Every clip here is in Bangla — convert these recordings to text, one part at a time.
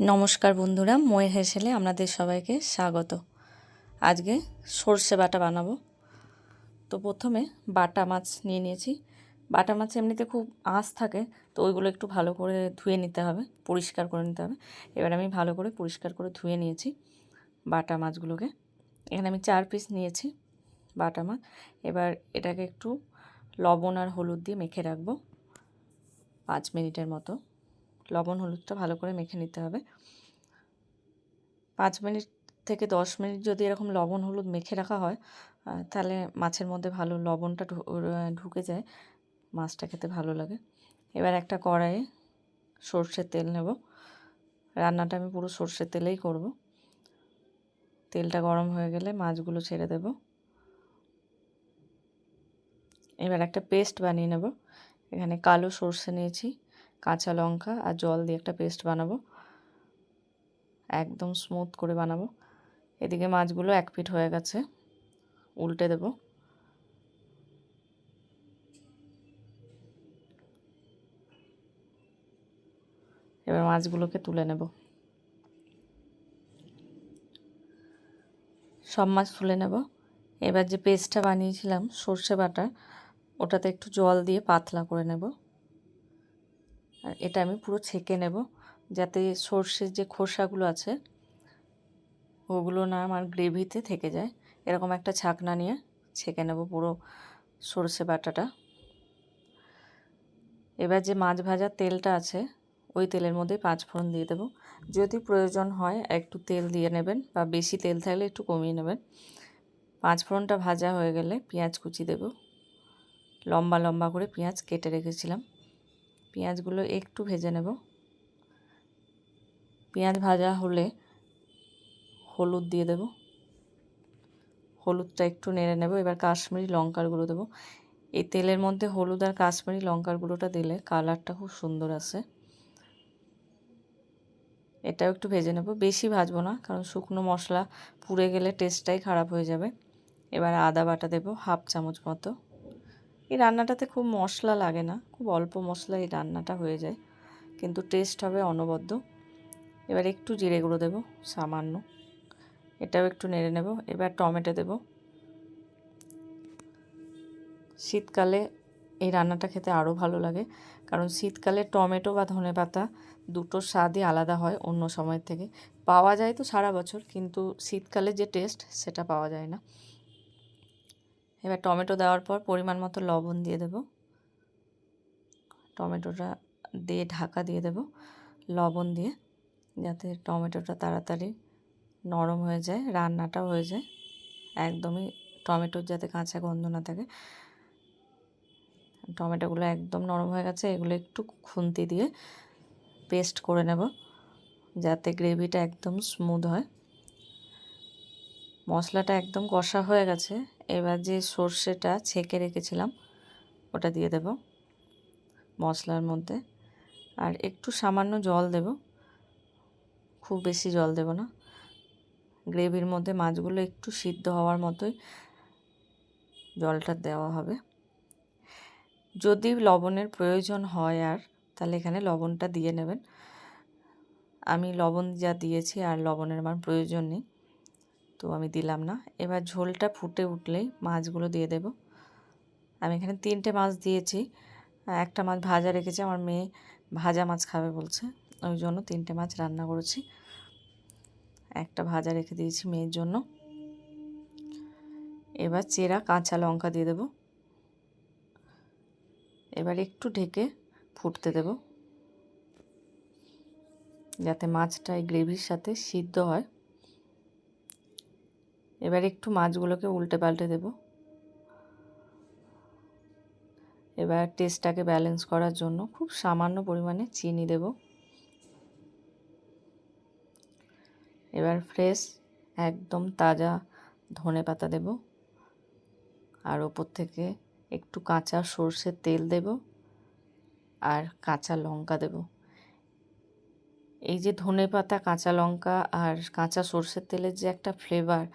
নমস্কার বন্ধুরা, ময়ের হেসেলে আপনাদের সবাইকে স্বাগত। আজকে সর্ষে বাটা বানাবো। তো প্রথমে বাটা মাছ নিয়ে নিয়েছি। বাটা মাছ এমনিতে খুব আঁশ থাকে, তো ওইগুলো একটু ভালো করে ধুয়ে নিতে হবে, পরিষ্কার করে নিতে হবে। এবার আমি ভালো করে পরিষ্কার করে ধুয়ে নিয়েছি বাটা মাছগুলোকে। এখানে আমি 4 পিস নিয়েছি বাটা মাছ। এবার এটাকে একটু লবণ আর হলুদ দিয়ে মেখে রাখবো 5 মিনিটের মতো। লবণ হলুদটা ভালো করে মেখে নিতে হবে। 5 মিনিট থেকে 10 মিনিট যদি এরকম লবণ হলুদ মেখে রাখা হয়, তাহলে মাছের মধ্যে ভালো লবণটা ঢুকে যায়, মাছটা খেতে ভালো লাগে। এবার একটা কড়াইয়ে সর্ষের তেল নেব। রান্নাটা আমি পুরো সর্ষের তেলেই করব। তেলটা গরম হয়ে গেলে মাছগুলো ছেড়ে দেব। এবার একটা পেস্ট বানিয়ে নেব। এখানে কালো সর্ষে নিয়েছি, কাঁচা লঙ্কা আর জল দিয়ে একটা পেস্ট বানাবো, একদম স্মুথ করে বানাবো। এদিকে মাছগুলো 1 পিঠ হয়ে গেছে, উল্টে দেব। এবার মাছগুলোকে তুলে নেব। সব মাছ তুলে নেব। এবার যে পেস্টটা বানিয়েছিলাম সর্ষে বাটার, ওটাতে একটু জল দিয়ে পাতলা করে নেব। আর এটা আমি পুরো ছেঁকে নেব, যাতে সর্ষের যে খোসাগুলো আছে ওগুলো না আমার গ্রেভিতে থেকে যায়। এরকম একটা ছাকনা নিয়ে ছেঁকে নেব পুরো সর্ষে বাটাটা। এবার যে মাছ ভাজার তেলটা আছে, ওই তেলের মধ্যে 5 ফোড়ন দিয়ে দেব। যদি প্রয়োজন হয় একটু তেল দিয়ে নেবেন, বা বেশি তেল থাকলে একটু কমিয়ে নেবেন। 5 ফোড়নটা ভাজা হয়ে গেলে পেঁয়াজ কুচি দেব। লম্বা লম্বা করে পেঁয়াজ কেটে রেখেছিলাম। পেঁয়াজগুলো একটু ভেজে নেব। পেঁয়াজ ভাজা হলে হলুদ দিয়ে দেব। হলুদটা একটু নেড়ে নেব। এবার কাশ্মীরি লঙ্কার গুঁড়ো দেবো। এই তেলের মধ্যে হলুদ আর কাশ্মীরি লঙ্কার গুঁড়োটা দিলে কালারটা খুব সুন্দর আসে। এটাও একটু ভেজে নেব, বেশি ভাজবো না, কারণ শুকনো মশলা পুড়ে গেলে টেস্টটাই খারাপ হয়ে যাবে। এবার আদা বাটা দেব 1/2 চামচ মতো। এই রান্নাটাতে খুব মশলা লাগে না, খুব অল্প মশলা এই রান্নাটা হয়ে যায়, কিন্তু টেস্ট হবে অনবদ্য। এবার একটু জিরে গুঁড়ো দেব সামান্য, এটাও একটু নেড়ে নেব। এবার টমেটো দেব। শীতকালে এই রান্নাটা খেতে আরও ভালো লাগে, কারণ শীতকালে টমেটো বা ধনেপাতা দুটোর স্বাদই আলাদা হয় অন্য সময়ের থেকে। পাওয়া যায় তো সারা বছর, কিন্তু শীতকালে যে টেস্ট সেটা পাওয়া যায় না। এবার টমেটো দেওয়ার পর পরিমাণ মতো লবণ দিয়ে দেব। টমেটোটা দিয়ে ঢাকা দিয়ে দেব লবণ দিয়ে, যাতে টমেটোটা তাড়াতাড়ি নরম হয়ে যায়, রান্নাটাও হয়ে যায়। একদমই টমেটোর যাতে কাঁচা গন্ধ না থাকে। টমেটোগুলো একদম নরম হয়ে গেছে, এগুলো একটু খুন্তি দিয়ে পেস্ট করে নেব, যাতে গ্রেভিটা একদম স্মুথ হয়। মশলাটা একদম কষা হয়ে গেছে। এবার যে সর্ষেটা ছেঁকে রেখেছিলাম ওটা দিয়ে দেব মশলার মধ্যে, আর একটু সামান্য জল দেব, খুব বেশি জল দেব না। গ্রেভির মধ্যে মাছগুলো একটু সিদ্ধ হওয়ার মতোই জলটা দেওয়া হবে। যদি লবণের প্রয়োজন হয় আর, তাহলে এখানে লবণটা দিয়ে নেবেন। আমি লবণ যা দিয়েছি আর লবণের আমার প্রয়োজন নেই, তো আমি দিলাম না। এবার ঝোলটা ফুটে উঠলেই মাছগুলো দিয়ে দেব। আমি এখানে 3টে মাছ দিয়েছি। একটা মাছ ভাজা রেখেছি, আমার মেয়ে ভাজা মাছ খাবে বলছে, ওই জন্য 3টে মাছ রান্না করেছি। একটা ভাজা রেখে দিয়েছি মেয়ের জন্য। এবার চেরা কাঁচা লঙ্কা দিয়ে দেব। এবার একটু ঢেকে ফুটতে দেব, যাতে মাছটা এই গ্রেভির সাথে সিদ্ধ হয়। এবার একটু মাছগুলোকে উল্টে পাল্টে দেব। এবার টেস্টটাকে ব্যালেন্স করার জন্য খুব সামান্য পরিমাণে চিনি দেব। এবার ফ্রেশ একদম তাজা ধনেপাতা দেব, আর ওপর থেকে একটু কাঁচা সর্ষের তেল দেব, আর কাঁচা লঙ্কা দেব। এই যে ধনেপাতা, কাঁচা লঙ্কা আর কাঁচা সর্ষের তেলের যে একটা ফ্লেভার,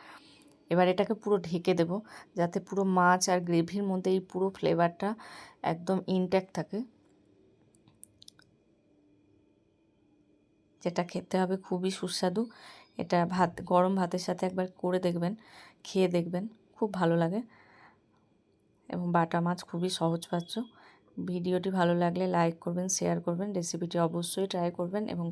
এবার এটাকে পুরো ঢেকে দেব, যাতে পুরো মাছ আর গ্রেভির মধ্যে এই পুরো ফ্লেভারটা একদম ইনট্যাক্ট থাকে। যেটা খেতে হবে খুবই সুস্বাদু। এটা গরম ভাতের সাথে একবার করে দেখবেন, খেয়ে দেখবেন, খুব ভালো লাগে। এবং বাটা মাছ খুবই সহজপাচ্য। ভিডিওটি ভালো লাগলে লাইক করবেন, শেয়ার করবেন, রেসিপিটি অবশ্যই ট্রাই করবেন এবং